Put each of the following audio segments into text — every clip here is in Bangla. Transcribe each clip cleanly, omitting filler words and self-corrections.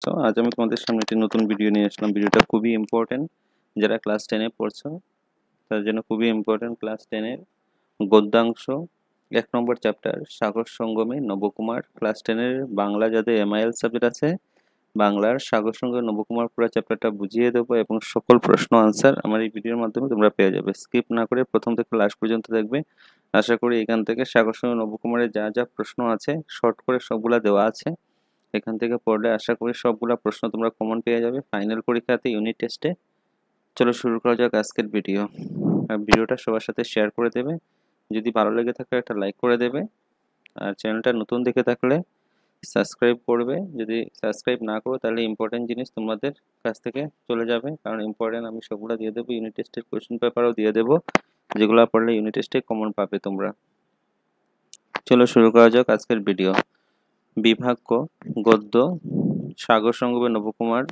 তো আজ আমি তোমাদের সামনে একটি নতুন ভিডিও নিয়ে আসলাম। ভিডিওটা খুবই ইম্পর্টেন্ট, যারা ক্লাস 10 এ পড়ছো তাদের জন্য খুবই ইম্পর্টেন্ট। ক্লাস 10 এর গদ্যাংশ 1 নম্বর চ্যাপ্টার সাগর সঙ্গমে নবকুমার। ক্লাস 10 এর বাংলা যাদের এমআইএল সাবজেক্ট আছে, বাংলার সাগর সঙ্গমে নবকুমার পুরো চ্যাপ্টারটা বুঝিয়ে দেবো এবং সকল প্রশ্ন আনসার আমার এই ভিডিওর মাধ্যমে তোমরা পেয়ে যাবে। স্কিপ না করে প্রথম থেকে লাস্ট পর্যন্ত দেখবে। আশা করি এখান থেকে সাগর সঙ্গমে নবকুমারের যা যা প্রশ্ন আছে শর্ট করে সবগুলা দেওয়া আছে, এখান থেকে পড়লে আশা করি সবগুলা প্রশ্ন তোমরা কমন পেয়ে যাবে ফাইনাল পরীক্ষাতে, ইউনিট টেস্টে। চলো শুরু করা যাক আজকের ভিডিও। আর ভিডিওটা সবার সাথে শেয়ার করে দেবে, যদি ভালো লেগে থাকে একটা লাইক করে দেবে, আর চ্যানেলটা নতুন দেখে থাকলে সাবস্ক্রাইব করবে। যদি সাবস্ক্রাইব না করো তাহলে ইম্পর্টেন্ট জিনিস তোমাদের কাছ থেকে চলে যাবে, কারণ ইম্পর্টেন্ট আমি সবগুলো দিয়ে দেবো। ইউনিট টেস্টের কোয়েশ্চেন পেপারও দিয়ে দেবো, যেগুলো পড়লে ইউনিট টেস্টে কমন পাবে তোমরা। চলো শুরু করা যাক আজকের ভিডিও। বিভাগ ক, গদ্য, সাগর সঙ্গমে নবকুমার।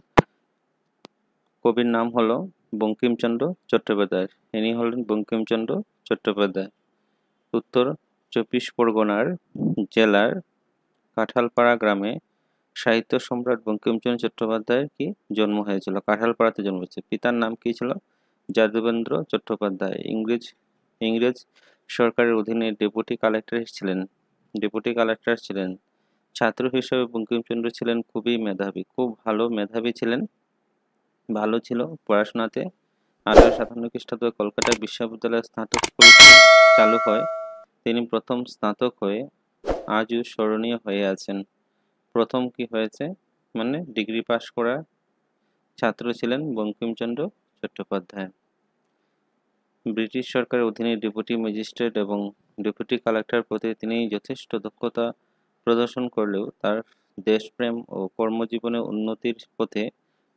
কবির নাম হলো বঙ্কিমচন্দ্র চট্টোপাধ্যায়। ইনি হলেন বঙ্কিমচন্দ্র চট্টোপাধ্যায়। উত্তর 24 পরগনার জেলার কাঁঠালপাড়া গ্রামে সাহিত্য সম্রাট বঙ্কিমচন্দ্র চট্টোপাধ্যায়ের কি জন্ম হয়েছিল। কাঁঠালপাড়াতে জন্ম হয়েছে। পিতার নাম কি ছিল? যাদবেন্দ্র চট্টোপাধ্যায়। ইংরেজ সরকারের অধীনে ডেপুটি কালেক্টর ছিলেন। ছাত্র হিসেবে বঙ্কিমচন্দ্র ছিলেন খুবই মেধাবী, খুব ভালো মেধাবী ছিলেন, ভালো ছিল পড়াশোনাতে। 1857 খ্রিস্টাব্দে কলকাতা বিশ্ববিদ্যালয়ে স্নাতক পরীক্ষা চালু হয়। তিনি প্রথম স্নাতক হয়ে আজও স্মরণীয় হয়ে আছেন। প্রথম কি হয়েছে মানে ডিগ্রি পাশ করা ছাত্র ছিলেন বঙ্কিমচন্দ্র চট্টোপাধ্যায়। ব্রিটিশ সরকারের অধীনে ডেপুটি ম্যাজিস্ট্রেট এবং ডেপুটি কালেক্টর পদে তিনি যথেষ্ট দক্ষতা প্রদর্শন করলেও তার দেশপ্রেম ও কর্মজীবনে উন্নতির পথে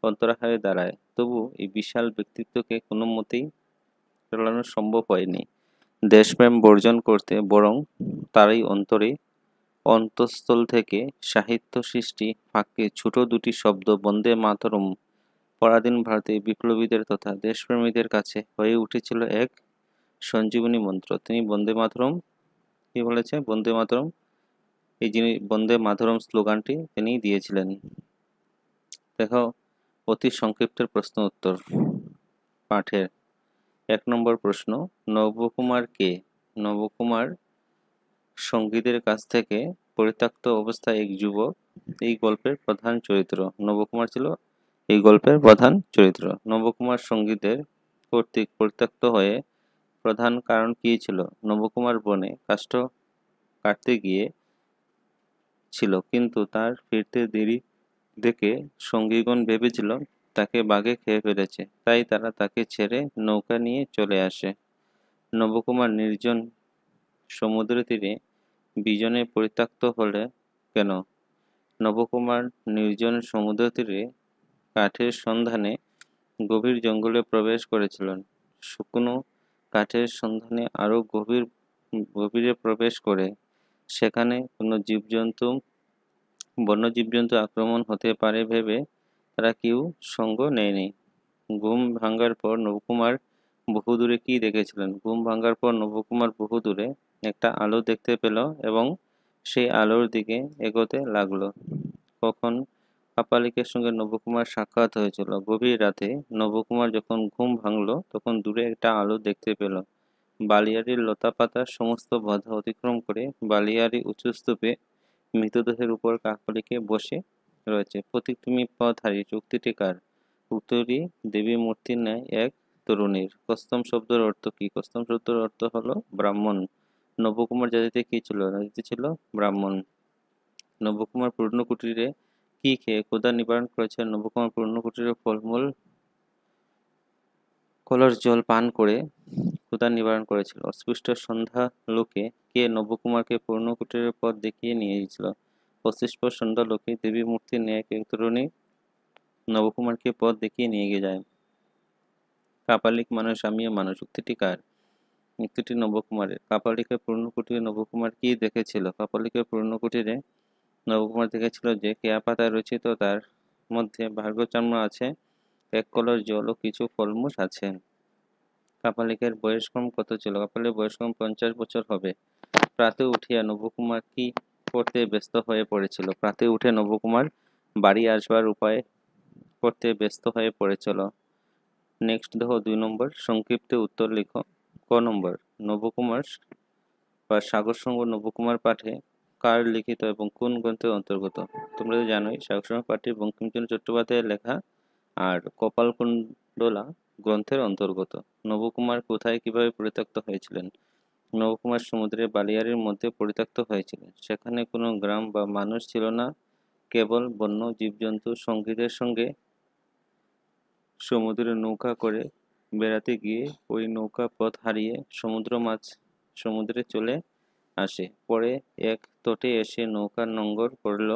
অন্তরায় দাঁড়ায়। তবু এই বিশাল ব্যক্তিত্বকে কোনো মতেই চালানো সম্ভব হয়নি দেশপ্রেম বর্জন করতে, বরং তারই অন্তঃস্থল থেকে সাহিত্য সৃষ্টি ফাঁকে ছোট দুটি শব্দ বন্দে মাতরম পরাধীন ভারতে বিপ্লবীদের তথা দেশপ্রেমীদের কাছে হয়ে উঠেছিল এক সঞ্জীবনী মন্ত্র। তিনি বন্দে মাতরম কি বলেছে? বন্দে মাতরম, এই যিনি বন্দে মাতরম স্লোগানটি তিনি দিয়েছিলেন। দেখো অতি সংক্ষিপ্তের প্রশ্ন উত্তর পাঠের। 1 নম্বর প্রশ্ন, নবকুমার কে? নবকুমার সঙ্গীদের কাছ থেকে পরিত্যক্ত অবস্থায় এক যুবক, এই গল্পের প্রধান চরিত্র। নবকুমার ছিল এই গল্পের প্রধান চরিত্র। নবকুমার সঙ্গীদের কর্তৃক পরিত্যক্ত হয়ে প্রধান কারণ কি ছিল? নবকুমার বনে কাষ্ঠ কাটতে গিয়ে ছিল, কিন্তু তার ফিরতে দেরি দেখে সঙ্গীগণ ভেবেছিল তাকে বাঘে খেয়ে ফেলেছে, তাই তারা তাকে ছেড়ে নৌকা নিয়ে চলে আসে। নবকুমার নির্জন সমুদ্র তীরে বিজনে পরিত্যক্ত হলে কেন? নবকুমার নির্জন সমুদ্র তীরে কাঠের সন্ধানে গভীর জঙ্গলে প্রবেশ করেছিলেন। শুকনো কাঠের সন্ধানে আরো গভীরে প্রবেশ করে সেখানে কোনো বন্য জীবজন্তু আক্রমণ হতে পারে ভেবে তারা কেউ সঙ্গ নেয়নি। ঘুম ভাঙার পর নবকুমার বহুদূরে কি দেখেছিলেন? ঘুম ভাঙার পর নবকুমার বহুদূরে একটা আলো দেখতে পেল এবং সেই আলোর দিকে এগোতে লাগলো। কখন কাপালিকের সঙ্গে নবকুমার সাক্ষাৎ হয়েছিল? গভীর রাতে নবকুমার যখন ঘুম ভাঙল তখন দূরে একটা আলো দেখতে পেল। বালিয়াড়ির লতাপাতা সমস্ত বাধা অতিক্রম করে বালিয়াড়ি উঁচু স্তূপে মৃতদেহের উপর কাকলিকে বসে রয়েছে। প্রতিক্রমী পথহারী উক্তিটি কার? উত্তরী দেবী মূর্তির ন্যায় এক তরুণীর। কস্তম শব্দের অর্থ কি? কস্তম শব্দের অর্থ হলো ব্রাহ্মণ। নবকুমার জাতিতে কি ছিল? জাতিতে ছিল ব্রাহ্মণ। নবকুমার পূর্ণকুটিরে কি খেয়ে ক্ষুধা নিবারণ করেছেন? নবকুমার পূর্ণকুটিরে ফলমূল কলস জল পান করে ক্ষুধা নিবারণ করেছিল। অস্পৃষ্ট সন্ধ্যা লোকে কে নবকুমারকে পূর্ণকুটিরের পথ দেখিয়ে নিয়ে গিয়েছিল? অস্পৃষ্ট সন্ধ্যা লোকে দেবী মূর্তির ন্যায় এক তরুণী নবকুমারকে পথ দেখিয়ে নিয়ে গিয়ে যায়। কাপালিক মানুষ, আমিও মানুষ উক্তিটি কার? উক্তিটি নবকুমারের। কাপালিকের পূর্ণকুটিরে নবকুমার কি দেখেছিল? কাপালিকের পূর্ণকুটিরে নবকুমার দেখেছিল যে কেয়া পাতায় রচিত তার মধ্যে ভার্গচাম্র আছে, এক কলস জল ও কিছু ফলমূল আছে। কাপালিকের বয়স্ক্রম কত ছিল? কাপালিকের বয়স্ক্রম 50 বছর হবে। প্রাতে উঠিয়া নবকুমার কি করতে ব্যস্ত হয়ে পড়েছিল? প্রাতে উঠে নবকুমার বাড়ি আসবার উপায় করতে ব্যস্ত হয়ে পড়েছিল। নেক্সট দেখো 2 নম্বর, সংক্ষিপ্ত উত্তর লিখো। ক নম্বর, নবকুমার বা সাগরসংঘ নবকুমার পাঠে কার লিখিত এবং কোন গ্রন্থের অন্তর্গত? তোমরা তো জানোই সাগরসংঘ পাঠে বঙ্কিমচন্দ্র চট্টোপাধ্যায়ের লেখা আর কপালকুণ্ডলা গ্রন্থের অন্তর্গত। নবকুমার কোথায় কিভাবে পরিত্যক্ত হয়েছিলেন? নবকুমার সমুদ্রের বালিয়াড়ির মধ্যে পরিত্যক্ত হয়েছিলেন। সেখানে কোনো গ্রাম বা মানুষ ছিল না, কেবল বন্য জীবজন্তু। সঙ্গীদের সঙ্গে সমুদ্রে নৌকা করে বেড়াতে গিয়ে ওই নৌকা পথ হারিয়ে সমুদ্রে চলে আসে। পরে এক তটে এসে নৌকার নোঙর করল,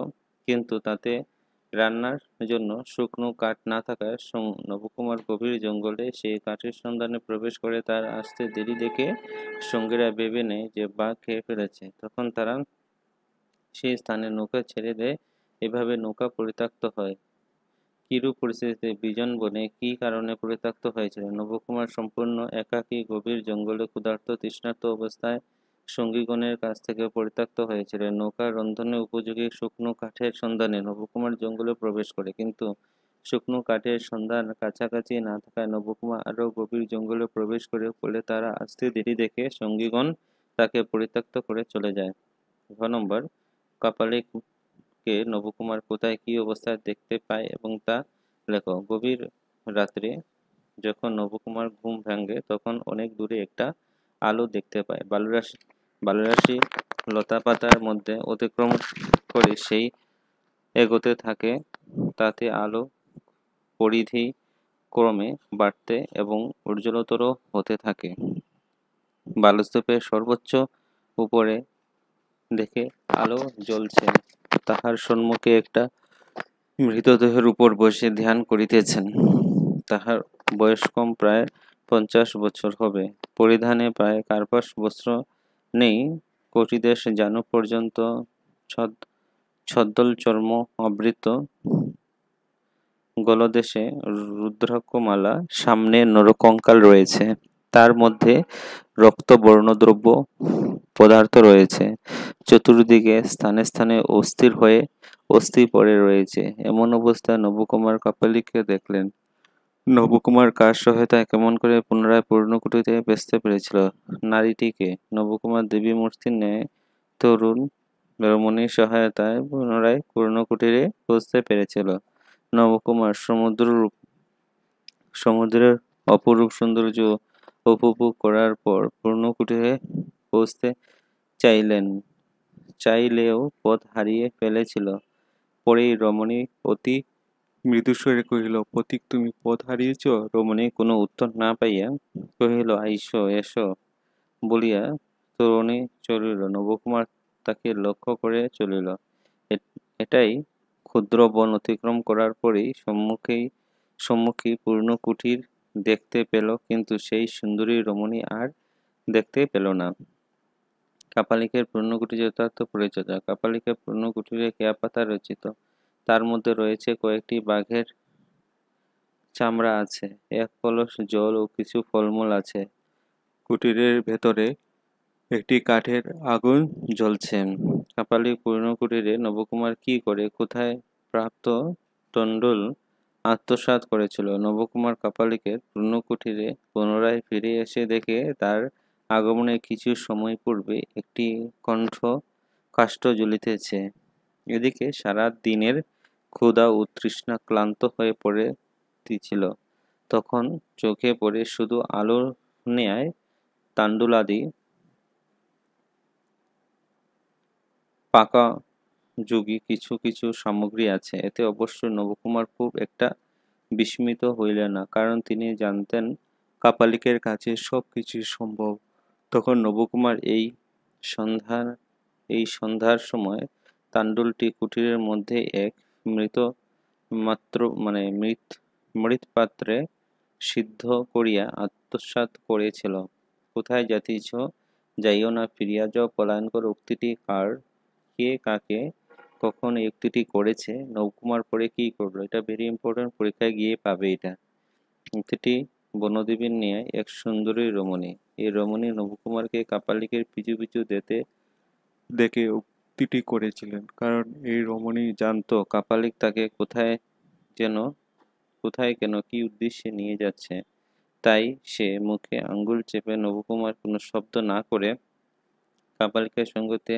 কিন্তু তাতে রান্নার জন্য শুকনো কাঠ না থাকায় নবকুমার গভীর জঙ্গলে সেই কাঠের সন্ধানে প্রবেশ করে। তার আসতে দেরি দেখে সঙ্গীরা ভেবে নেয় যে বাঘ খেয়ে ফেলেছে। তখন তারা সেই স্থানে নৌকা ছেড়ে দেয়। এভাবে নৌকা পরিত্যক্ত হয়। কিরূপ পরিস্থিতিতে বিজন বনে কী কারণে পরিত্যক্ত হয়েছিল? নবকুমার সম্পূর্ণ একাকী গভীর জঙ্গলে ক্ষুধার্ত তৃষ্ণার্ত অবস্থায় সঙ্গীগণের কাছ থেকে পরিত্যক্ত হয়েছিলেন। নৌকা রন্ধনে উপযোগী শুকনো কাঠের সন্ধানে নবকুমার জঙ্গলে প্রবেশ করে, কিন্তু শুকনো কাঠের সন্ধান কাছাকাছি না থাকায় নবকুমার আরও গভীর জঙ্গলে প্রবেশ করে। ফলে তারা আসতে দেরি দেখে সঙ্গীগণ তাকে পরিত্যক্ত করে চলে যায়। ঘ নম্বর, কাপালিককে নবকুমার কোথায় কী অবস্থায় দেখতে পায় এবং তা লেখো। গভীর রাত্রে যখন নবকুমার ঘুম ভাঙে তখন অনেক দূরে একটা আলো দেখতে পায়। বালুরাশি লতাপাতার মধ্যে অতিক্রম করে সেই এগোতে থাকে। তাতে আলো পরিধি ক্রমে বাড়তে এবং উজ্জ্বলতর হতে থাকে। বালুস্তূপের সর্বোচ্চ উপরে দেখে আলো জ্বলছে। তাহার সম্মুখে একটা মৃতদেহের উপর বসে ধ্যান করিতেছেন। তাহার বয়স কম, প্রায় 50 বছর হবে। পরিধানে প্রায় কার্পাস বস্ত্র নেই, কটিদেশ জানু পর্যন্ত ছদ্মল চর্ম আবৃত। গলদেশে রুদ্রাক্ষমালা, সামনে নরকঙ্কাল রয়েছে, তার মধ্যে রক্তবর্ণদ্রব্য পদার্থ রয়েছে। চতুর্দিকে স্থানে স্থানে অস্থি পড়ে রয়েছে। এমন অবস্থায় নবকুমার কাপালিককে দেখলেন। নবকুমার কার সহায়তায় কেমন করে পুনরায় পূর্ণকুটিরে বেচতে পেরেছিল? নারীটিকে নবকুমার দেবী মূর্তির ন্যায় তরুণ রমণীর সহায়তায় পুনরায় পূর্ণকুটিরে পৌঁছতে পেরেছিল। নবকুমার সমুদ্রের অপরূপ সৌন্দর্য উপভোগ করার পর পূর্ণকুটিরে পৌঁছতে চাইলেও পথ হারিয়ে ফেলেছিল। পরেই রমণী অতি মৃদুস্বরে কহিল, পথিক, তুমি পথ হারিয়েছ? রমণী কোনো উত্তর না পাইয়া কহিল, এসো বলিয়া তরুণী চলিল। নবকুমার তাকে লক্ষ্য করে চলিল। এটাই ক্ষুদ্র বন অতিক্রম করার পরেই সম্মুখী পূর্ণকুটির দেখতে পেল, কিন্তু সেই সুন্দরী রমণী আর দেখতে পেল না। কাপালিকের পূর্ণকুটির যথার্থ পরিচর্যা। কাপালিকের পূর্ণকুটিরে কেয়াপাতা রচিত। তার মধ্যে রয়েছে কয়েকটি বাঘের চামড়া আছে, এক কলস জল ও কিছু ফলমূল আছে। কুটিরের ভেতরে একটি কাঠের আগুন জ্বলছে। কাপালিক পূর্ণকুটিরে নবকুমার কি করে কোথায় প্রাপ্ত তণ্ডুল আত্মসাৎ করেছিল? নবকুমার কাপালিকের পূর্ণকুটিরে পুনরায় ফিরে এসে দেখে তার আগমনের কিছু সময় পূর্বে একটি কাষ্ঠ জ্বলিতেছে। এদিকে সারা দিনের ক্ষুধা ও তৃষ্ণা ক্লান্ত হয়ে পড়িতেছিল। তখন চোখে পড়ে শুধু আলোর ন্যায় তাণ্ডুলাদি পাকাযোগী কিছু সামগ্রী আছে। এতে অবশ্য নবকুমার খুব একটা বিস্মিত হইলেন না, কারণ তিনি জানতেন কাপালিকের কাছে সব কিছুই সম্ভব। তখন নবকুমার এই সন্ধ্যার সময় তাণ্ডুলটি কুটিরের মধ্যে এক মৃৎপাত্রে সিদ্ধ করিয়া আত্মসাৎ করেছিল। কোথায় যাইতেছ? যাইও না, ফিরিয়া যাও, পলায়ন করো। উক্তিটি কার? কে কাকে কখন এই উক্তিটি করেছে? নবকুমার পরে কি করলো? এটা ভেরি ইম্পর্টেন্ট, পরীক্ষায় গিয়ে পাবে এটা। উক্তিটি বনদেবীর ন্যায় এক সুন্দরী রমণী। এই রমণী নবকুমারকে কাপালিকের পিছু পিছু দেখে উক্তিটি করেছিলেন, কারণ এই রমণী জানতো কাপালিক তাকে কোথায় কেন কি উদ্দেশ্যে নিয়ে যাচ্ছে। তাই সে মুখে আঙ্গুল চেপে নবকুমার কোনো শব্দ না করে কাপালিকের সঙ্গতে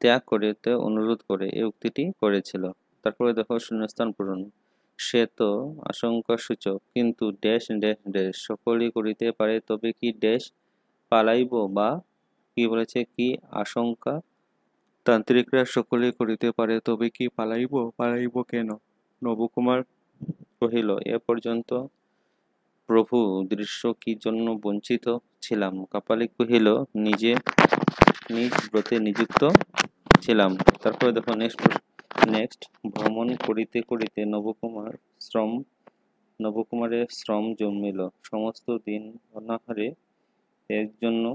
ত্যাগ করিতে অনুরোধ করে এই উক্তিটি করেছিল। তারপরে দেখো শূন্যস্থান পূরণ। সে তো আশঙ্কাসূচক, কিন্তু ড্যাশ ড্যাশ ড্যাশ সকলই করিতে পারে, তবে কি ড্যাশ পালাইব, বা কি বলেছে, কি আশঙ্কা তান্ত্রিকরা সকলেই করিতে পারে, তবে কি পালাইব, পালাইব কেন? নবকুমার কহিল, এ পর্যন্ত প্রভু দৃশ্য কি জন্য বঞ্চিত ছিলাম? কাপালিক কহিল, নিজ ব্রতে নিযুক্ত ছিলাম। তারপরে দেখো নেক্সট। ভ্রমণ করিতে করিতে নবকুমারের শ্রম জন্মিল। সমস্ত দিন অনাহারে এর জন্য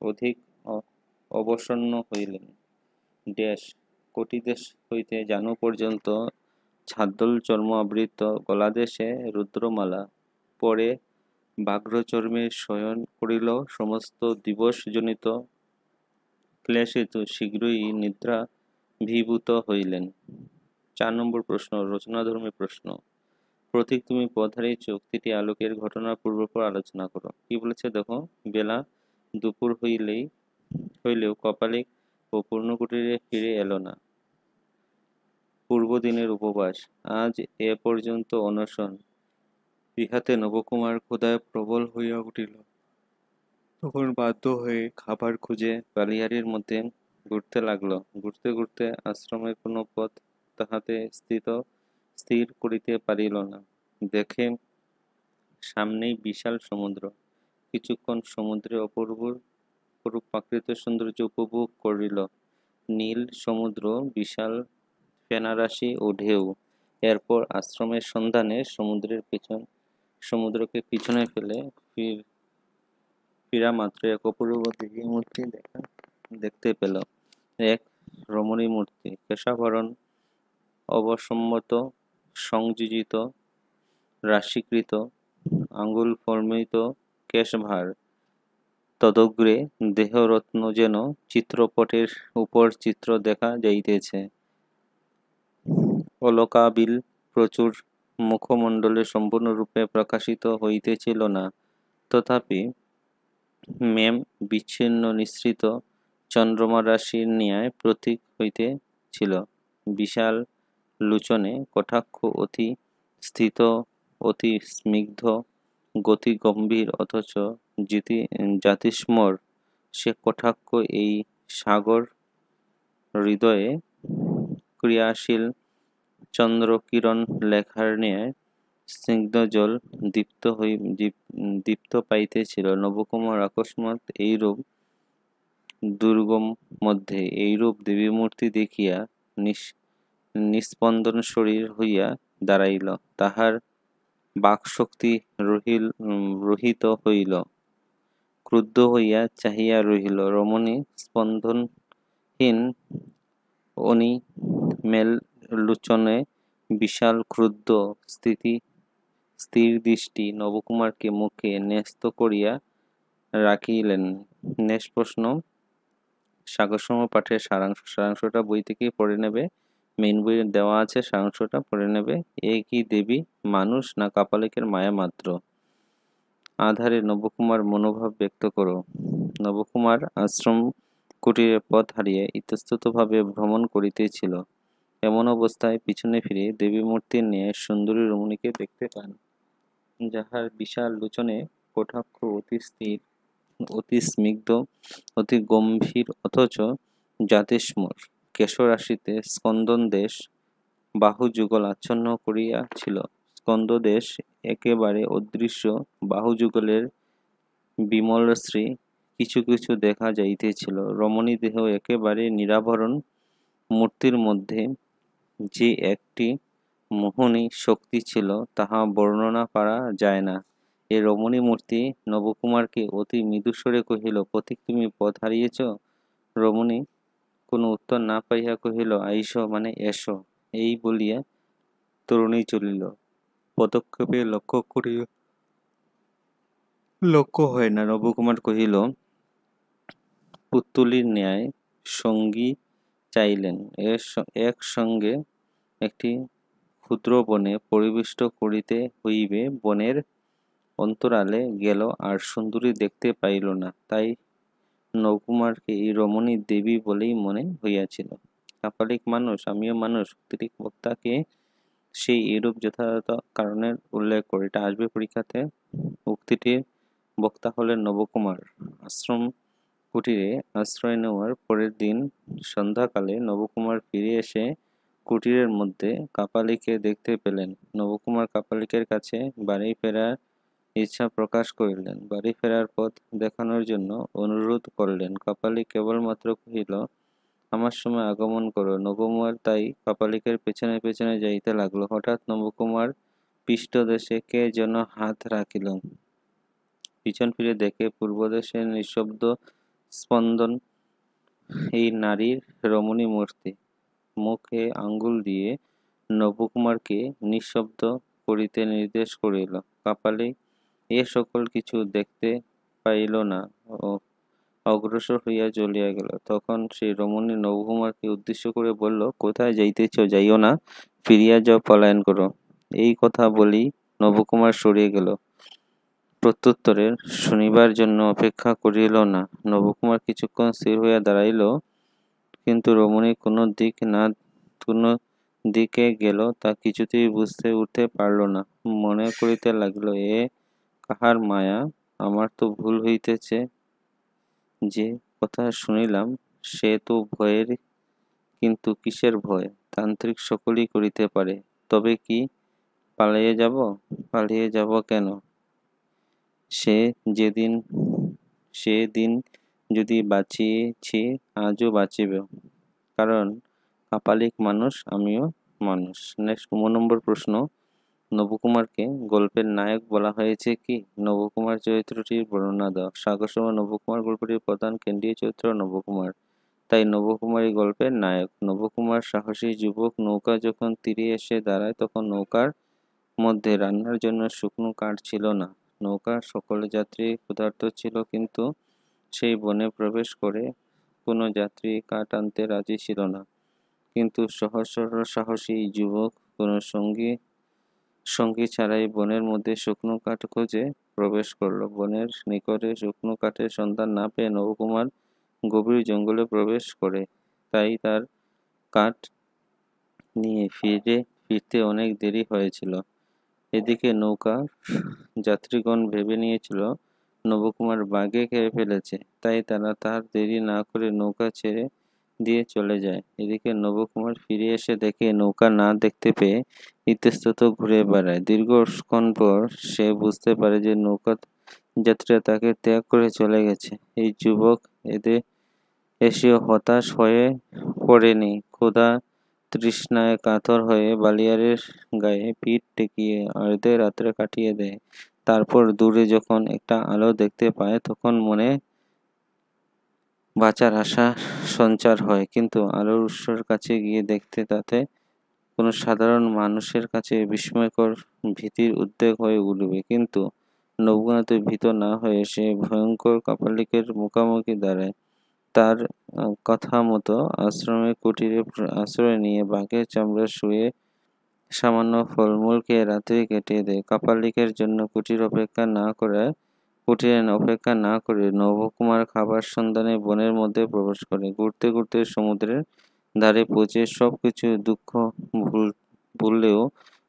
অধিক অবসন্ন হইলেন। ড্যাশ কটিদেশ হইতে জানু পর্যন্ত ছাদ্দল চর্ম আবৃত, গলাদেশে রুদ্রমালা পরে ব্যাঘ্রচর্মে শয়ন করিল। সমস্ত দিবসজনিত ক্লেশহেতু শীঘ্রই নিদ্রাভিভূত হইলেন। 4 নম্বর প্রশ্ন, রচনাধর্মী প্রশ্ন। প্রতীক তুমি পথ হারিয়েছ, উক্তিটি আলোকের ঘটনার পূর্বপর আলোচনা করো। কি বলেছে দেখো, বেলা দুপুর হইলেও কপালিক ও পূর্ণকুটিরে ফিরে এলো না। পূর্বদিনের উপবাস, আজ এ পর্যন্ত অনশন। ইহাতে নবকুমার ক্ষুধায় প্রবল হইয়া উঠিল। তখন বাধ্য হয়ে খাবার খুঁজে বালিয়াড়ির মধ্যে ঘুরতে লাগলো। ঘুরতে ঘুরতে আশ্রমের কোনো পথ তাহাতে স্থির করিতে পারিল না। দেখে সামনেই বিশাল সমুদ্র। কিছুক্ষণ সমুদ্রে অপূর্ব প্রাকৃতিক সৌন্দর্য উপভোগ করিল। নীল সমুদ্র, বিশাল ফেনারাশি ও ঢেউ। এরপর আশ্রমের সন্ধানে সমুদ্রকে পিছনে ফেলে ফিরা মাত্র এক অপূর্ব দেবী মূর্তি দেখতে পেল। এক রমণী মূর্তি, কেশাভরণ, অবসম্মত, সংযোজিত, রাশিকৃত, আঙ্গুল ফর্মিত কেশভার, তদগ্রে দেহরত্ন, যেন চিত্রপটের উপর চিত্র দেখা যাইতেছে। অলকাবিল প্রচুর মুখমণ্ডলে সম্পূর্ণরূপে প্রকাশিত হইতেছিল না, তথাপি মেম বিচ্ছিন্ন নিঃসৃত চন্দ্রমারাশির ন্যায় প্রতীক হইতেছিল। বিশাল লোচনে কটাক্ষ, অতি স্থিত, অতি স্নিগ্ধ, গতি গম্ভীর, অথচ জাতিস্মর সে কটাক্ষ এই সাগর হৃদয়ে ক্রিয়াশীল চন্দ্রকিরণ লেখার ন্যায় স্নিগ্ধজল দীপ্ত পাইতেছিল। নবকুমার অকস্মাৎ এইরূপ দুর্গম মধ্যে এইরূপ দেবীমূর্তি দেখিয়া নিস্পন্দন শরীর হইয়া দাঁড়াইল। তাহার বাক্শক্তি রহিত হইল। ক্রুদ্ধ হইয়া চাহিয়া রহিল। রমণী স্পন্দনহীন অনিমেল লোচনে বিশাল ক্রুদ্ধ স্থির দৃষ্টি নবকুমারকে মুখে ন্যস্ত করিয়া রাখিলেন। নেক্সট প্রশ্ন, সাগরসমূহ পাঠের সারাংশটা বই থেকেই পড়ে নেবে। মেইন বইয়ে দেওয়া আছে, সারাংশটা পড়ে নেবে। এ কি দেবী, মানুষ, না কাপালিকের মায়া মাত্র? আধারে নবকুমার মনোভাব ব্যক্ত করো। নবকুমার আশ্রম কুটিরের পথ হারিয়ে ইতস্ততভাবে ভ্রমণ করিতেছিল। এমন অবস্থায় পিছনে ফিরে দেবী মূর্তির ন্যায় সুন্দরী রমণীকে দেখতে পান, যাহার বিশাল লোচনে কটাক্ষ অতি স্থির, অতি স্নিগ্ধ, অতি গম্ভীর, অথচ জাতিস্মর কেশরাশিতে স্কন্দদেশ বাহুযুগল আচ্ছন্ন করিয়াছিল। স্কন্দদেশ একেবারে অদৃশ্য, বাহুযুগলের বিমলশ্রী কিছু কিছু দেখা যাইতেছিল। রমণী দেহ একেবারে নিরাভরণ। মূর্তির মধ্যে যে একটি মোহনী শক্তি ছিল, তাহা বর্ণনা করা যায় না। এ রমণী মূর্তি নবকুমারকে অতি মৃদুস্বরে কহিল, পথিক তুমি পথ হারিয়েছ? রমণী কোনো উত্তর না পাইয়া কহিল, আইস মানে এসো। এই বলিয়া তরুণী চলিল। পদক্ষেপে লক্ষ্য হয় না। নবকুমার কহিল, পুত্তলির ন্যায় সঙ্গী চাইলেন। একসঙ্গে একটি ক্ষুদ্র বনে পরিবেষ্ট করিতে হইবে। বনের অন্তরালে গেল, আর সুন্দরী দেখতে পাইল না। তাই নবকুমারকে এই রমণী দেবী বলেই মনে হইয়াছিল। কাপালিক মানুষ, আমিও মানুষ, উক্তিটি বক্তাকে সেই এরূপ যথাযথ কারণের উল্লেখ করে। এটা আসবে পরীক্ষাতে। উক্তিটির বক্তা হলেন নবকুমার। আশ্রম কুটিরে আশ্রয় নেওয়ার পরের দিন সন্ধ্যাকালে নবকুমার ফিরে এসে কুটিরের মধ্যে কাপালিকে দেখতে পেলেন। নবকুমার কাপালিকের কাছে বাড়ি ফেরার ইচ্ছা প্রকাশ করিলেন। বাড়ি ফেরার পথ দেখানোর জন্য অনুরোধ করলেন। কাপালিক কেবলমাত্র কহিল, আমার সময় আগমন করো। নবকুমার তাই কাপালিকের পেছনে পেছনে যাইতে লাগল। হঠাৎ নবকুমার পৃষ্ঠদেশে কে যেন হাত রাখিল। পিছন ফিরে দেখে পূর্বদেশে নিঃশব্দ স্পন্দন এই নারীর রমণী মূর্তি। মুখে আঙ্গুল দিয়ে নবকুমারকে নিঃশব্দ করিতে নির্দেশ করিল। কাপালিক এ সকল কিছু দেখতে পাইল না ও অগ্রসর হইয়া চলিয়া গেল। তখন সেই রমণী নবকুমারকে উদ্দেশ্য করে বলল, কোথায় যাইতেছ? যাইও না, ফিরিয়া যাও, পলায়ন করো। এই কথা বলি নবকুমার সরিয়ে গেল। প্রত্যুত্তরে শুনিবার জন্য অপেক্ষা করিল না। নবকুমার কিছুক্ষণ স্থির হইয়া দাঁড়াইল, কিন্তু রমণী কোনো দিকে গেল তা কিছুতেই বুঝতে উঠতে পারল না। মনে করিতে লাগিল, এ কাহার মায়া? আমার তো ভুল হইতেছে। যে কথা শুনিলাম সে তো ভয়ের, কিন্তু কিসের ভয়? তান্ত্রিক সকলই করিতে পারে। তবে কি পালিয়ে যাব? পালিয়ে যাব কেন? সেদিন যদি বাঁচিয়েছি, আজও বাঁচিব। কারণ কাপালিক মানুষ, আমিও মানুষ। নেক্সট 9 নম্বর প্রশ্ন। নবকুমারকে গল্পের নায়ক বলা হয়েছে কি? নবকুমার চরিত্রটির বর্ণনা দাও। সাগরসময় নবকুমার গল্পটির প্রধান কেন্দ্রীয় চরিত্র নবকুমার, তাই নবকুমারই গল্পের নায়ক। নবকুমার সাহসী যুবক। নৌকা যখন তীরে এসে দাঁড়ায় তখন নৌকার মধ্যে রান্নার জন্য শুকনো কাঠ ছিল না। নৌকার সকল যাত্রী ক্ষুধার্ত ছিল, কিন্তু সেই বনে প্রবেশ করে কোনো যাত্রী কাঠ আনতে রাজি ছিল না। কিন্তু সহজ সরল সাহসী যুবক কোনো সঙ্গী ছাড়াই বনের মধ্যে শুকনো কাঠ খুঁজে প্রবেশ করলো। বনের নিকটে শুকনো কাঠের সন্ধান না পেয়ে নবকুমার গভীর জঙ্গলে প্রবেশ করে। তাই তার কাঠ নিয়ে ফিরতে অনেক দেরি হয়েছিল। এদিকে নৌকার যাত্রীগণ ভেবে নিয়েছিল নবকুমার বাঘে খেয়ে ফেলেছে, তাই তারা তার দেরি না করে নৌকা ছেড়ে দিয়ে চলে যায়। এদিকে নবকুমার ফিরে এসে দেখে নৌকা না দেখতে পেয়ে ইতস্তত ঘুরে বেড়ায়। দীর্ঘক্ষণ পর সে বুঝতে পারে যে নৌকা যাত্রীরা তাকে ত্যাগ করে চলে গেছে। এই যুবক এদের এসেও হতাশ হয়ে পড়েনি। ক্ষুধা তৃষ্ণায় কাতর হয়ে বালিয়াড়ের গায়ে পিঠ টেকিয়ে অর্ধে রাত্রে কাটিয়ে দেয়। তারপর দূরে যখন একটা আলো দেখতে পায় তখন মনে বাঁচার আশা সঞ্চার হয়। কিন্তু আলোর উৎসের কাছে গিয়ে দেখতে তাতে কোনো সাধারণ মানুষের কাছে বিস্ময়কর ভীতির উদ্রেক হয়ে উঠবে। কিন্তু নবকুমার ভীত না হয়ে সে ভয়ঙ্কর কাপালিকের মুখোমুখি দাঁড়ায়। তার কথা মতো আশ্রমের কুটিরে আশ্রয় নিয়ে বাঘের চামড়া শুয়ে সামান্য ফলমূল খেয়ে রাত্রি কেটে দেয়। কাপালিকের জন্য কুটিরে অপেক্ষা না করে নবকুমার খাবার সন্ধানে বনের মধ্যে প্রবেশ করে। ঘুরতে ঘুরতে সমুদ্রের ধারে পৌঁছে সবকিছু দুঃখ ভুললেও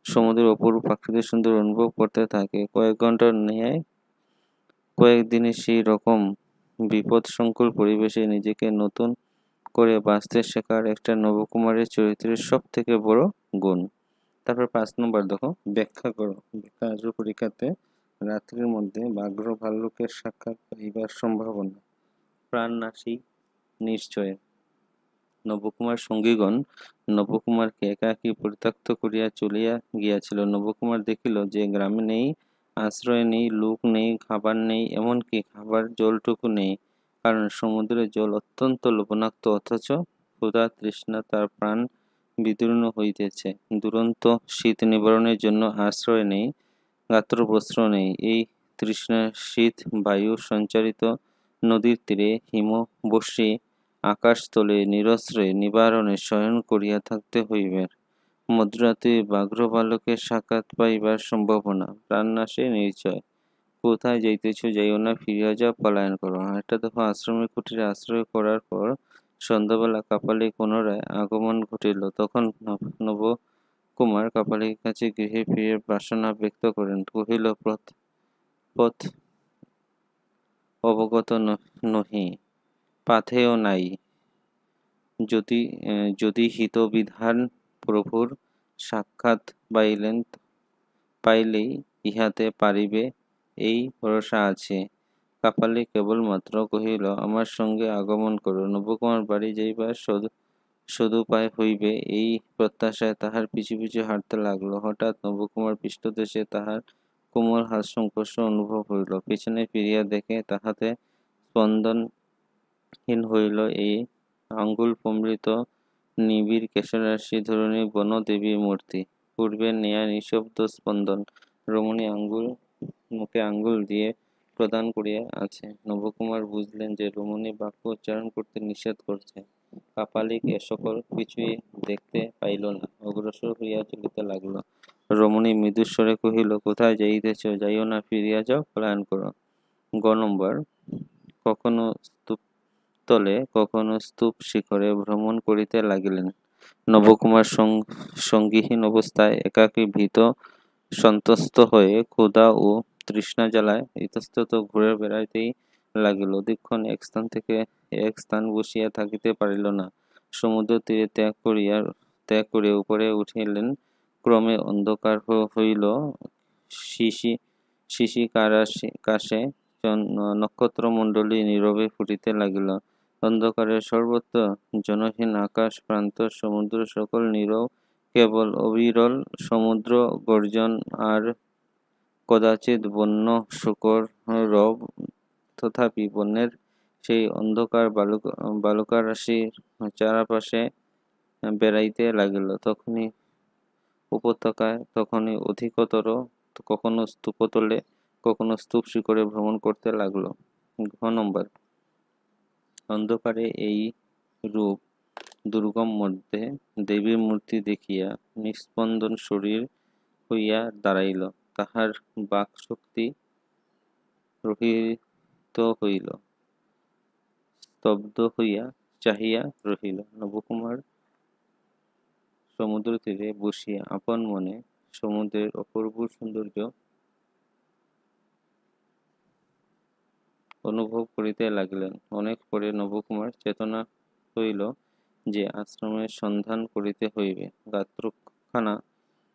সমুদ্রের অপরূপ প্রাকৃতিক সৌন্দর্য অনুভব করতে থাকে। কয়েক ঘন্টার ন্যায় কয়েকদিনে সেই রকম বিপদসংকুল পরিবেশে নিজেকে নতুন করে বাঁচতে শেখার একটা নবকুমারের চরিত্রের সব থেকে বড় গুণ। তারপর 5 নম্বর দেখো, ব্যাখ্যা করো। ব্যাখ্যা আসবে পরীক্ষাতে। রাত্রির মধ্যে ব্যাঘ্র ভাল্লুকের সাক্ষাৎ পাইবার সম্ভাবনা প্রাণনাশী নিশ্চয়। নবকুমার সঙ্গীগণ নবকুমারকে একাকী পরিত্যক্ত করিয়া চলিয়া গিয়াছিল। নবকুমার দেখিল যে গ্রামে নেই আশ্রয়, নেই লোক, নেই খাবার, নেই এমনকি খাবার জলটুকু নেই। কারণ সমুদ্রের জল অত্যন্ত লবণাক্ত, অথচ ক্ষুধা তৃষ্ণা তার প্রাণ বিদীর্ণ হইতেছে। দুরন্ত শীত নিবারণের জন্য আশ্রয় নেই, গাত্রবস্ত্র নেই। এই তৃষ্ণা শীত বায়ু সঞ্চারিত নদীর তীরে হিমবর্ষী আকাশতলে নিরস্ত্রে নিবারণে শয়ন করিয়া থাকতে হইবে। মধ্যরাতে ব্যাঘ্র বালকের সাক্ষাৎ পাইবার সম্ভাবনা, প্রাণনাশে নিশ্চয়। কোথায় যাইতেছ, যাইও না, ফিরিয়া যাও, পলায়ন করো। এটা দেখো, আশ্রমের কুটিরে আশ্রয় করার পর সন্ধ্যাবেলা কাপালিক পুনরায় আগমন ঘটিল। তখন নবকুমার কাপালিকের কাছে গৃহে ফিরে বাসনা ব্যক্ত করেন। কহিল, পথ অবগত নহি, পাথেয় নাই। যদি হিতবিধান প্রভুর সাক্ষাৎ পাইলেই ইহাতে পারিবে, এই ভরসা আছে। কাপালিক কেবলমাত্র কহিল, আমার সঙ্গে আগমন করো। নবকুমার বাড়ি যাইবার সদুপায় হইবে, এই প্রত্যাশায় তাহার পিছু পিছু হাঁটতে লাগল। হঠাৎ নবকুমার পৃষ্ঠদেশে তাহার কোমল হাস্যস্পর্শ অনুভব হইল। পিছনে ফিরিয়া দেখে তাহাতে স্পন্দনহীন হইল এই আঙ্গুল প্রমৃত নিবিড় কেশরাশি ধরণী বনদেবীর মূর্তি। পূর্বের ন্যায় নিঃশব্দ স্পন্দন। রমণী মুখে আঙ্গুল দিয়ে প্রদান করিয়া আছে। নবকুমার বুঝলেন যে রমণী বাক্য উচ্চারণ করতে নিষেধ করছে। কাপালিক এ সকল কিছুই দেখতে পাইল না, অগ্রসর হইয়া চলিতে লাগল। রমণী মৃদুস্বরে কহিল, কোথায় যাইতেছ, যাইও না, ফিরিয়া যাও, পলায়ন করো। নম্বর, কখনো স্তূপতলে, কখনো স্তূপ শিখরে ভ্রমণ করিতে লাগিলেন। নবকুমার সঙ্গীহীন অবস্থায় একাকী ভীত সন্ত্রস্ত হয়ে ক্ষুধা ও তৃষ্ণা জ্বালায় ইতস্তত ঘুরে বেড়াইতেই লাগিল। অধিকক্ষণ এক স্থান থেকে এক স্থান বসিয়া থাকিতে পারিল না। সমুদ্র তীরে ত্যাগ করিয়া উপরে উঠিলেন। ক্রমে অন্ধকার হইল। শিশিকাশে নক্ষত্রমণ্ডলী নীরবে ফুটিতে লাগিল। অন্ধকারে সর্বত্র জনহীন আকাশ, প্রান্তর সমুদ্র সকল নীরব। কেবল অবিরল সমুদ্র গর্জন আর কদাচিৎ বন্য শূকর রব। তথাপি বনের সেই অন্ধকার বালুকারাশির চারপাশে বেড়াইতে লাগিল। তখনই উপত্যকায়, তখনই অধিকতর, কখনো স্তূপতলে, কখনো স্তূপ শিখরে ভ্রমণ করতে লাগল। নম্বর, অন্ধকারে এই রূপ দুর্গম মধ্যে দেবীর মূর্তি দেখিয়া নিস্পন্দন শরীর হইয়া দাঁড়াইল। তাহার বাক্শক্তি রহিত হইল। স্তব্ধ হইয়া চাহিয়া রহিল। নবকুমার সমুদ্র তীরে বসিয়া আপন মনে সমুদ্রের অপূর্ব সৌন্দর্য অনুভব করিতে লাগিলেন। অনেক পরে নবকুমার চেতনা হইল যে আশ্রমের সন্ধান করিতে হইবে। গাত্রখানা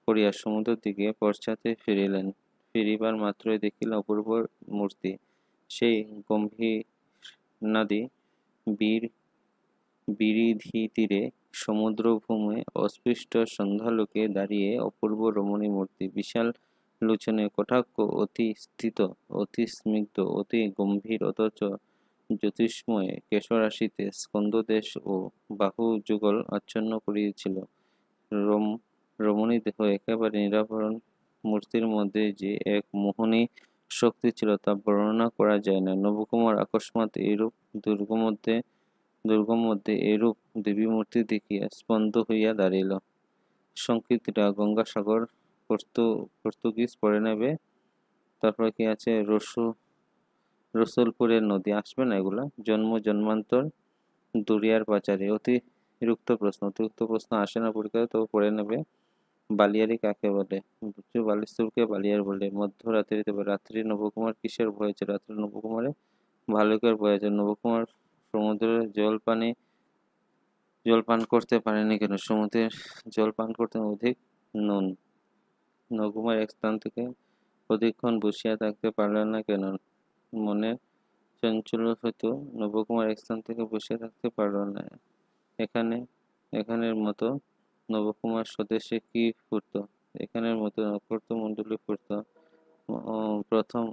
করিয়া সমুদ্র দিকে পশ্চাতে ফিরিলেন। ফিরিবার মাত্রই দেখিলেন অপূর্ব মূর্তি। সেই গম্ভীরাদি বিরিধিতীরে সমুদ্রভূমে অস্পৃষ্ট সন্ধ্যালোকে দাঁড়িয়ে অপূর্ব রমণী মূর্তি। বিশাল লোচনে কটাক্ষ, অতি স্থিত, অতি স্নিগ্ধ, অতি গম্ভীর, অথচ জ্যোতিষ্ময় কেশরাশিতে স্কন্ধদেশ ও বাহুযুগল আচ্ছন্ন করিয়াছিল। রমণী দেহ একেবারে নিরাভরণ। মূর্তির মধ্যে যে এক মোহিনী শক্তি ছিল তা বর্ণনা করা যায় না। নবকুমার অকস্মাৎ এইরূপ দুর্গম মধ্যে এইরূপ দেবীমূর্তি দেখিয়া স্পন্দ হইয়া দাঁড়াইল। সংকীর্তিটা গঙ্গাসাগর, পর্তুগিজ পড়ে নেবে। তারপর কি আছে, রসুলপুরের নদী, আসবে না এগুলা? জন্মান্তর, দুরিয়ার পাচারি। অতিরিক্ত প্রশ্ন আসে না পরীক্ষায়, তবে পড়ে নেবে। বালিয়ারি কাকে বলে? বালিস্তূপকে বালিয়ার বলে। মধ্যরাত্রিতে রাত্রি নবকুমার কিসের ভয় আছে? রাত্রি নবকুমারে ভালুকের ভয় আছে। নবকুমার সমুদ্রের জল পান করতে পারেনি কেন? সমুদ্রের জল পান করতে অধিক নুন। নবকুমার এক স্থান থেকে অধিকক্ষণ বসিয়া থাকতে পারলেন না কেন? মনে চঞ্চল হইতো। নবকুমার এক স্থান থেকে বসিয়া থাকতে পারল না। এখানের মতো নবকুমার স্বদেশে কি ফুরত? এখানের মতো নক্ষত্রমণ্ডলী ফুরত। প্রথম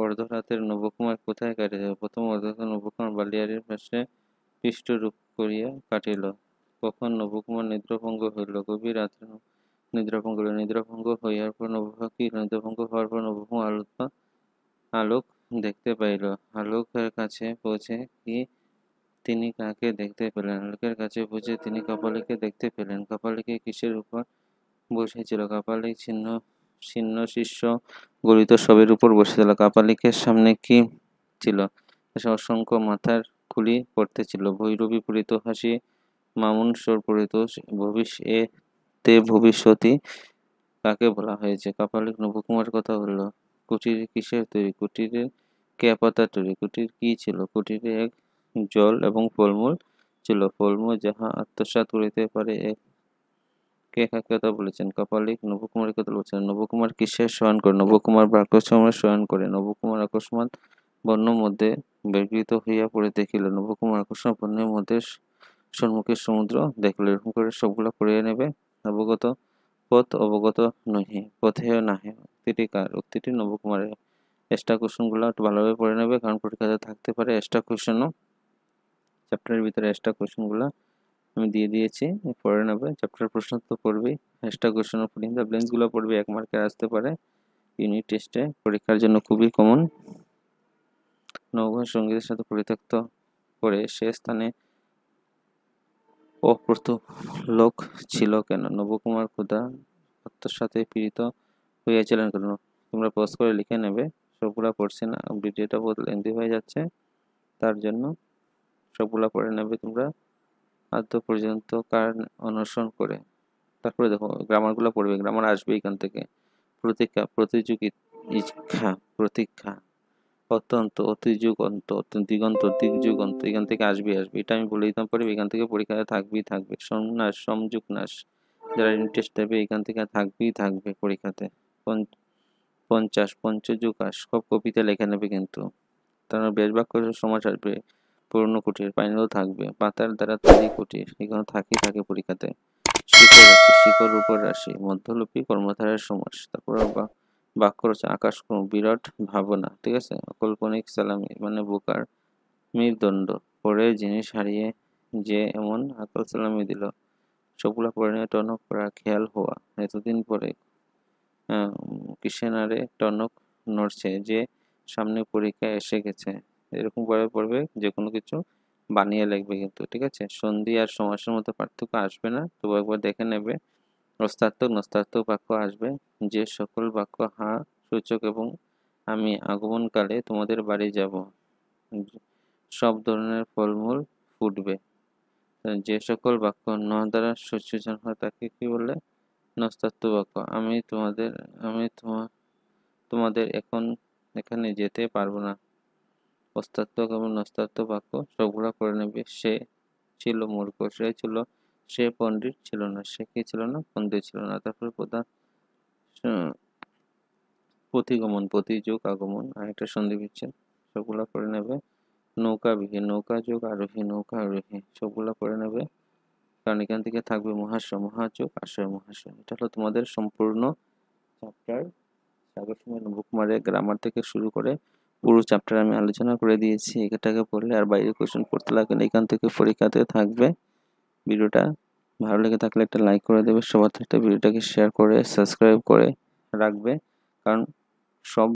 অর্ধরাতের নবকুমার কোথায় কাটিল? প্রথম অর্ধরাতে নবকুমার বালিয়াড়ির পাশে পৃষ্ঠরূপ করিয়া কাটিল। কখন নবকুমার নিদ্রাভঙ্গ হইল? গভীর রাত্রে নিদ্রাভঙ্গ হইল। নিদ্রাভঙ্গ হওয়ার পর নবকুমার আলোক দেখতে পাইল। আলোকের কাছে পৌঁছে কি তিনি কাকে দেখতে পেলেন? লোকের কাছে বুঝে তিনি কাপালিককে দেখতে পেলেন। কাপালিকে কিসের উপর বসেছিল? কাপালিক ছিন্ন শীর্ষ গলিত সবের উপর বসেছিল। কাপালিকের সামনে কি ছিল? অসংখ্য মাথার খুলি পড়তেছিল। ভৈরবী পরিত হাসি, মামুন স্বর পরিত ভবিষ্যতী কাকে বলা হয়েছে? কাপালিক নবকুমার কথা বলল। কুটির কিসের তৈরি? কুটিরের কেয়াপাতা তৈরি। কুটির কি ছিল? কুটিরে এক জল এবং ফলমূল ছিল। ফলমূল যাহা আত্মসাৎ করিতে পারে কে কাকে কথা বলেছেন? কাপালিক নবকুমারের কথা বলছেন। নবকুমার কিসের শয়ন করে? নবকুমার বাক্যশ্রমের শয়ন করে। নবকুমার অকস্মাৎ বন্য মধ্যে ব্যগ্রিত হইয়া পড়ে দেখিল। নবকুমার আকস্মাৎ বন্যের মধ্যে সম্মুখে সমুদ্র দেখিল। এরকম করে সবগুলো পড়িয়ে নেবে। অবগত পথ অবগত নহি, পথেও নাহে। উক্তিটি কার? উক্তিটি নবকুমারের। এক্সট্রা কোশ্চেনগুলো একটু ভালোভাবে পড়ে নেবে, কারণ পরীক্ষাতে থাকতে পারে এক্সট্রা কোশ্চেনও। চ্যাপ্টারের ভিতরে এক্সট্রা কোশ্চেনগুলো আমি দিয়ে দিয়েছি, পড়ে নেবে। চ্যাপ্টার প্রশ্ন তো পড়বেই, এক্সট্রা কোশ্চেন ও ফিলিং দ্য ব্ল্যাঙ্কসগুলো পড়বে, 1 মার্কের আসতে পারে ইউনিট টেস্টে। পরীক্ষার জন্য খুবই কমন। নৌঘোষ সঙ্গীতের সাথে পরিত্যক্ত করে সে স্থানে অপ্রত লোক ছিল কেন? নবকুমার ক্ষুধা আত্মসাতে পীড়িত হইয়াছিলেন কেন? তোমরা পজ করে লিখে নেবে। সবগুলা পড়ছি না, ভিডিওটা বহুত লেন্দি হয়ে যাচ্ছে, তার জন্য সবগুলা পড়ে নেবে তোমরা আদ্য পর্যন্ত কারণ অনুসরণ করে। তারপরে দেখো গ্রামারগুলো পড়বে, গ্রামার আসবে এখান থেকে। প্রতীক্ষা, প্রতিযোগী, ইচ্ছা, প্রতীক্ষা, অত্যন্ত, অতিযুগন্ত, দিগন্ত, দিকযুগন্ত, এখান থেকে আসবে। এটা আমি বলে দিতাম পারি, এখান থেকে পরীক্ষাতে থাকবে। সমনাশ, সমযুগ নাশ, যারা ইন্টারেস্ট দেবে এখান থেকে থাকবে পরীক্ষাতে। 50, পঞ্চযুগাস, সব কবিতা লেখা নেবে কিন্তু। তারপর বেশ বাক্য সমাস আসবে, পুরনো কুটির, ফাইনালও থাকবে। পাতার দ্বারা তৈরি কুটির, এখানে থাকে পরীক্ষাতে। শিকড় রাশি, শিকড় উপর রাশি, মধ্যলোপী কর্মধারের সমাস। তারপর বাক্য রচনা, আকাশক্রম, বিরাট ভাবনা, ঠিক আছে। অকল্পনিক সালামি মানে বোকার মৃদণ্ড, পরে জিনিস হারিয়ে যে এমন আকল সালামি দিল। সবগুলা পড়ে নিয়ে টনক করা, খেয়াল হওয়া, এতদিন পরে কিসেনারে টনক নড়ছে, যে সামনে পরীক্ষা এসে গেছে। এরকম পড়বে, যে কোনো কিছু বানিয়ে লিখবে কিন্তু, ঠিক আছে। সন্ধি আর সমাসের মধ্যে পার্থক্য আসবে না, তবু একবার দেখে নেবে। অস্তার্থক, নস্তার্থক বাক্য আসবে। যে সকল বাক্য হা সূচক এবং আমি আগমনকালে তোমাদের বাড়ি যাব, সব ধরনের ফলমূল ফুটবে। যে সকল বাক্য ন দ্বারা সূচন হয় তাকে কি বলে? নস্তার্থ বাক্য। আমি তোমাদের এখানে যেতে পারবো না। অস্তার্থক এবং নস্তার্থক বাক্য সবগুলা করে নেবে। সে ছিল মূর্খ, সে পণ্ডিত ছিল না, সে কি ছিল না? পণ্ডিত ছিল না। তারপর প্রতিগমন, প্রতিযোগ, আগমন, আরেকটা সন্ধি বিচ্ছেদ, সবগুলা করে নেবে। নৌকা বিহীন, নৌকা যোগ আরোহী, নৌকা আরোহী, সবগুলা করে নেবে, কারণ এখান থেকে থাকবে মহাশয়, মহাযোগ, আশয়, মহাশয়। এটা হলো তোমাদের সম্পূর্ণ চ্যাপ্টার। সাগর সময় নবকুমারের গ্রামার থেকে শুরু করে পুরো চ্যাপ্টার আমি আলোচনা করে দিয়েছি। এটাকে পড়লে আর বাইরে কোশ্চেন পড়তে লাগবে না, এখান থেকে পরীক্ষাতে থাকবে। ভিডিওটা ভালো লেগে থাকলে একটা লাইক করে দেবে, সবার সাথে ভিডিওটাকে শেয়ার করে সাবস্ক্রাইব করে রাখবে, কারণ সব